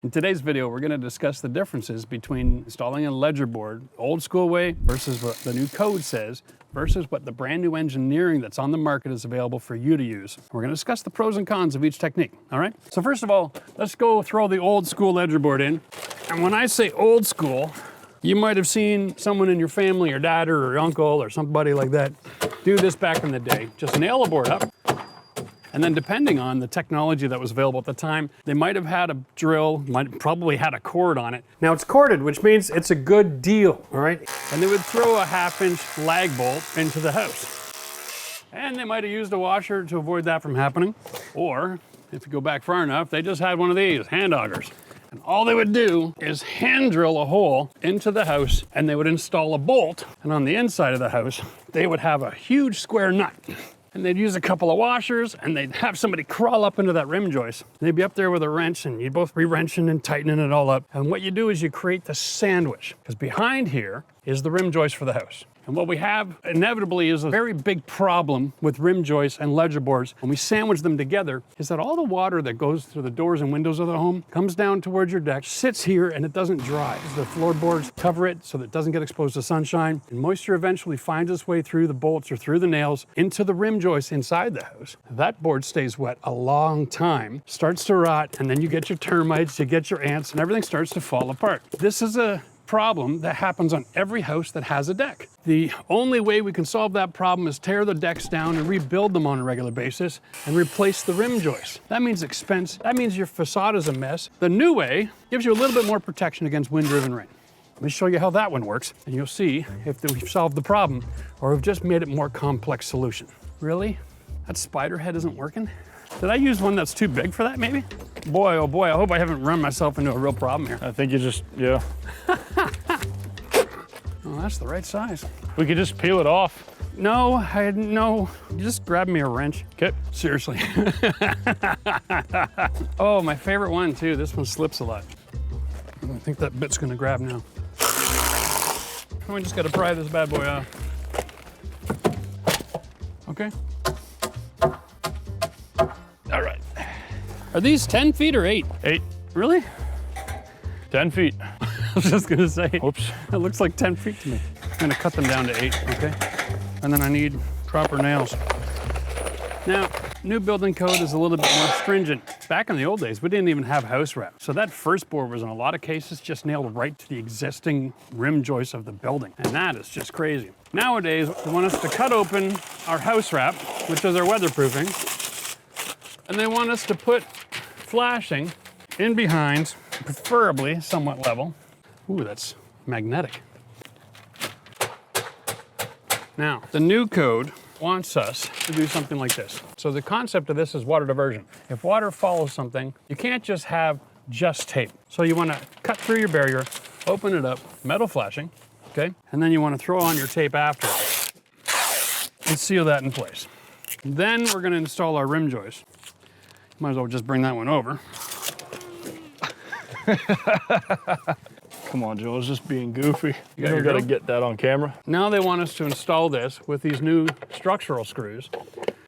In today's video, we're going to discuss the differences between installing a ledger board old school way versus what the new code says versus what the brand new engineering that's on the market is available for you to use. We're going to discuss the pros and cons of each technique, all right? So first of all, let's go throw the old school ledger board in. And when I say old school, you might have seen someone in your family, your dad or your uncle or somebody like that do this back in the day. Just nail a board up. And then depending on the technology that was available at the time, they might have had a drill, probably had a cord on it. Now it's corded, which means it's a good deal, all right? And they would throw a 1/2-inch lag bolt into the house. And they might have used a washer to avoid that from happening. Or, if you go back far enough, they just had one of these, hand augers. And all they would do is hand drill a hole into the house and they would install a bolt. And on the inside of the house, they would have a huge square nut. And they'd use a couple of washers and they'd have somebody crawl up into that rim joist. They'd be up there with a wrench and you'd both be wrenching and tightening it all up. And what you do is you create the sandwich, because behind here is the rim joist for the house. And what we have inevitably is a very big problem with rim joists and ledger boards when we sandwich them together, is that all the water that goes through the doors and windows of the home comes down towards your deck, sits here, and it doesn't dry. The floorboards cover it so that it doesn't get exposed to sunshine, and moisture eventually finds its way through the bolts or through the nails into the rim joist inside the house. That board stays wet a long time, starts to rot, and then you get your termites, you get your ants, and everything starts to fall apart. This is a problem that happens on every house that has a deck. The only way we can solve that problem is tear the decks down and rebuild them on a regular basis and replace the rim joists. That means expense. That means your facade is a mess. The new way gives you a little bit more protection against wind-driven rain. Let me show you how that one works, and you'll see if we've solved the problem or we've just made it more complex solution. Really? That spider head isn't working? Did I use one that's too big for that, maybe? Boy, oh boy, I hope I haven't run myself into a real problem here. I think you just, yeah. Oh, that's the right size. We could just peel it off. No, no. Just grab me a wrench. Okay. Seriously. Oh, my favorite one too. This one slips a lot. I think that bit's gonna grab now. We just gotta pry this bad boy off. Okay. All right. Are these 10 feet or 8? 8. Really? 10 feet. I was just gonna say. Whoops. It looks like 10 feet to me. I'm gonna cut them down to 8, okay? And then I need proper nails. Now, new building code is a little bit more stringent. Back in the old days, we didn't even have house wrap. So that first board was in a lot of cases just nailed right to the existing rim joist of the building. And that is just crazy. Nowadays, they want us to cut open our house wrap, which is our weatherproofing. And they want us to put flashing in behind, preferably somewhat level. Ooh, that's magnetic. Now, the new code wants us to do something like this. So the concept of this is water diversion. If water follows something, you can't just have just tape. So you want to cut through your barrier, open it up, metal flashing, okay? And then you want to throw on your tape after and seal that in place. Then we're going to install our rim joist. Might as well just bring that one over. Come on, Joe, it's just being goofy. You your gotta drill? get that on camera. Now they want us to install this with these new structural screws.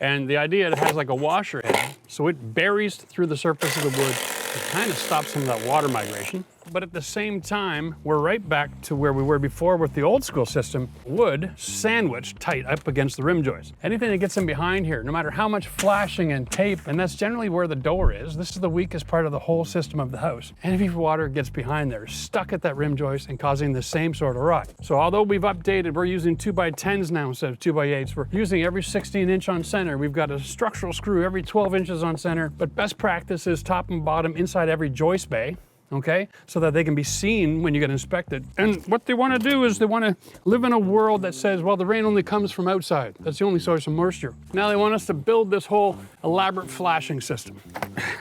And the idea, it has like a washer head, so it buries through the surface of the wood. It kind of stops some of that water migration. But at the same time, we're right back to where we were before with the old school system, wood sandwiched tight up against the rim joist. Anything that gets in behind here, no matter how much flashing and tape, and that's generally where the door is, this is the weakest part of the whole system of the house. Any water gets behind there, stuck at that rim joist and causing the same sort of rot. So although we've updated, we're using 2x10s now instead of 2x8s. We're using every 16-inch on center. We've got a structural screw every 12 inches on center, but best practice is top and bottom inside every joist bay. Okay, so that they can be seen when you get inspected. And what they want to do is they want to live in a world that says, well, the rain only comes from outside. That's the only source of moisture. Now they want us to build this whole elaborate flashing system.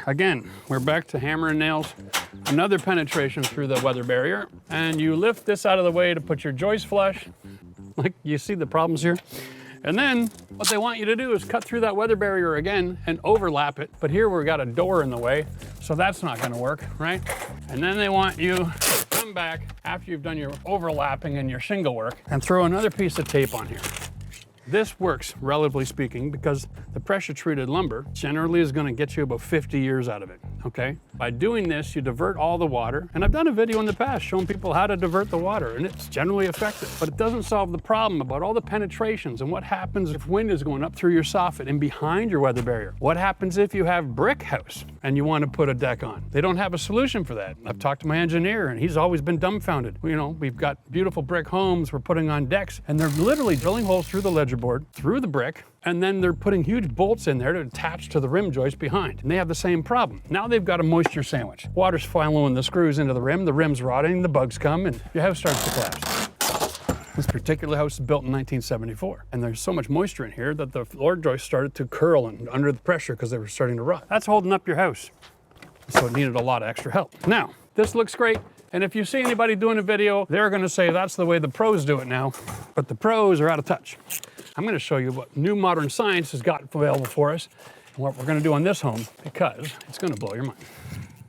Again, we're back to hammer and nails. Another penetration through the weather barrier. And you lift this out of the way to put your joist flush. Like, you see the problems here? And then what they want you to do is cut through that weather barrier again and overlap it. But here we've got a door in the way, so that's not gonna work, right? And then they want you to come back after you've done your overlapping and your shingle work and throw another piece of tape on here. This works, relatively speaking, because the pressure-treated lumber generally is going to get you about 50 years out of it, okay? By doing this, you divert all the water, and I've done a video in the past showing people how to divert the water, and it's generally effective. But it doesn't solve the problem about all the penetrations and what happens if wind is going up through your soffit and behind your weather barrier. What happens if you have brick house and you want to put a deck on? They don't have a solution for that. I've talked to my engineer, and he's always been dumbfounded. You know, we've got beautiful brick homes we're putting on decks, and they're literally drilling holes through the ledger board, through the brick, and then they're putting huge bolts in there to attach to the rim joist behind. And they have the same problem. Now they've got a moisture sandwich. Water's following the screws into the rim's rotting, the bugs come, and your house starts to collapse. This particular house is built in 1974, and there's so much moisture in here that the floor joist started to curl and under the pressure because they were starting to rot. That's holding up your house. So it needed a lot of extra help. Now, this looks great. And if you see anybody doing a video, they're gonna say that's the way the pros do it now, but the pros are out of touch. I'm gonna show you what new modern science has got available for us and what we're gonna do on this home, because it's gonna blow your mind.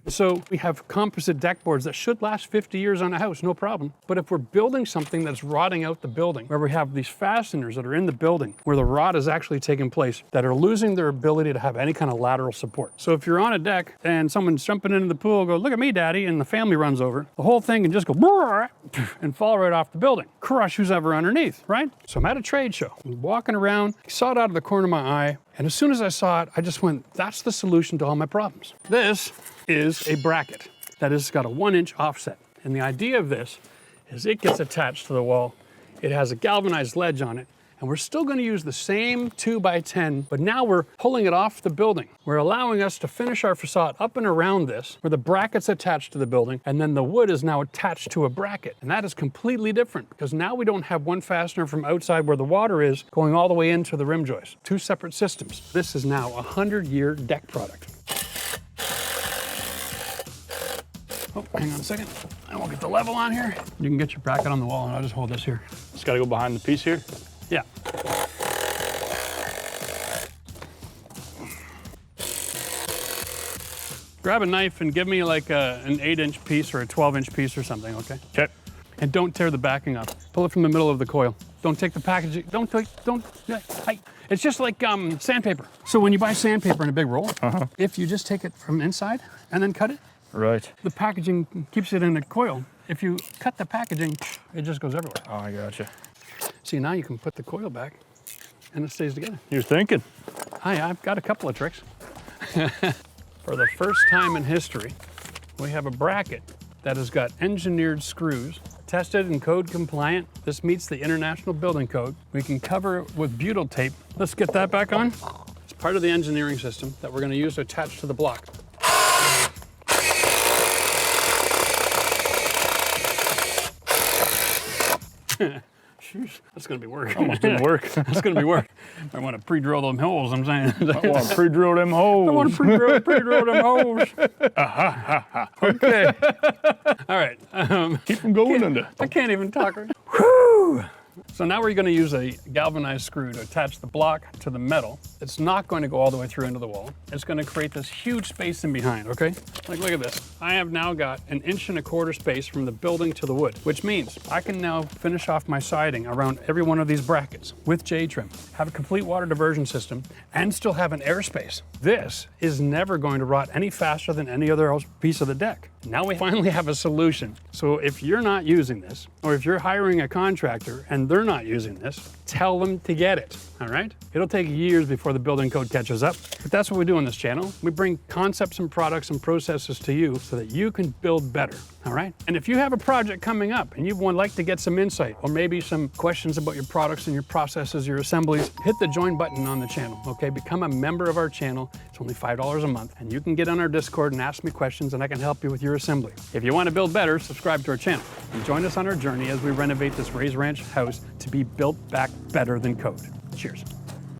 So we have composite deck boards that should last 50 years on a house, no problem. But if we're building something that's rotting out the building, where we have these fasteners that are in the building, where the rot is actually taking place, that are losing their ability to have any kind of lateral support. So if you're on a deck and someone's jumping into the pool, go, look at me, daddy, and the family runs over, the whole thing can just go and fall right off the building. Crush who's ever underneath, right? So I'm at a trade show, I'm walking around, I saw it out of the corner of my eye, and as soon as I saw it, I just went, that's the solution to all my problems. This is a bracket that has got a 1-inch offset. And the idea of this is it gets attached to the wall. It has a galvanized ledge on it, and we're still gonna use the same 2x10, but now we're pulling it off the building. We're allowing us to finish our facade up and around this, where the bracket's attached to the building, and then the wood is now attached to a bracket. And that is completely different, because now we don't have one fastener from outside where the water is going all the way into the rim joist. Two separate systems. This is now a 100-year deck product. Oh, hang on a second. I won't get the level on here. You can get your bracket on the wall, and I'll just hold this here. Just gotta go behind the piece here. Yeah. Grab a knife and give me like an 8-inch piece or a 12-inch piece or something, okay? Okay. And don't tear the backing off. Pull it from the middle of the coil. Don't take the packaging, it's just like sandpaper. So when you buy sandpaper in a big roll, if you just take it from inside and then cut it, Right. the packaging keeps it in a coil. If you cut the packaging, it just goes everywhere. Oh, I gotcha. See, now you can put the coil back and it stays together. You're thinking. Hi, I've got a couple of tricks. For the first time in history, we have a bracket that has got engineered screws, tested and code compliant. This meets the International Building Code. We can cover it with butyl tape. Let's get that back on. It's part of the engineering system that we're going to use to attach to the block. Jeez, that's gonna be work. Almost didn't work. That's gonna be work. I want to pre-drill them holes, I'm saying. I want to pre-drill them holes. I want to pre-drill them holes. Okay. All right. Keep them going under. I can't even talk. Whew. So now we're going to use a galvanized screw to attach the block to the metal. It's not going to go all the way through into the wall. It's going to create this huge space in behind, okay? Like, look at this. I have now got 1 1/4 inch space from the building to the wood, which means I can now finish off my siding around every one of these brackets with J-trim, have a complete water diversion system, and still have an airspace. This is never going to rot any faster than any other piece of the deck. Now we finally have a solution. So if you're not using this, or if you're hiring a contractor and they're not using this, tell them to get it, all right? It'll take years before the building code catches up, but that's what we do on this channel. We bring concepts and products and processes to you so that you can build better, all right? And if you have a project coming up and you would like to get some insight or maybe some questions about your products and your processes, your assemblies, hit the join button on the channel, okay? Become a member of our channel. It's only $5 a month, and you can get on our Discord and ask me questions, and I can help you with your assembly. If you want to build better, subscribe to our channel and join us on our journey as we renovate this Rays Ranch house to be built back better than code. Cheers.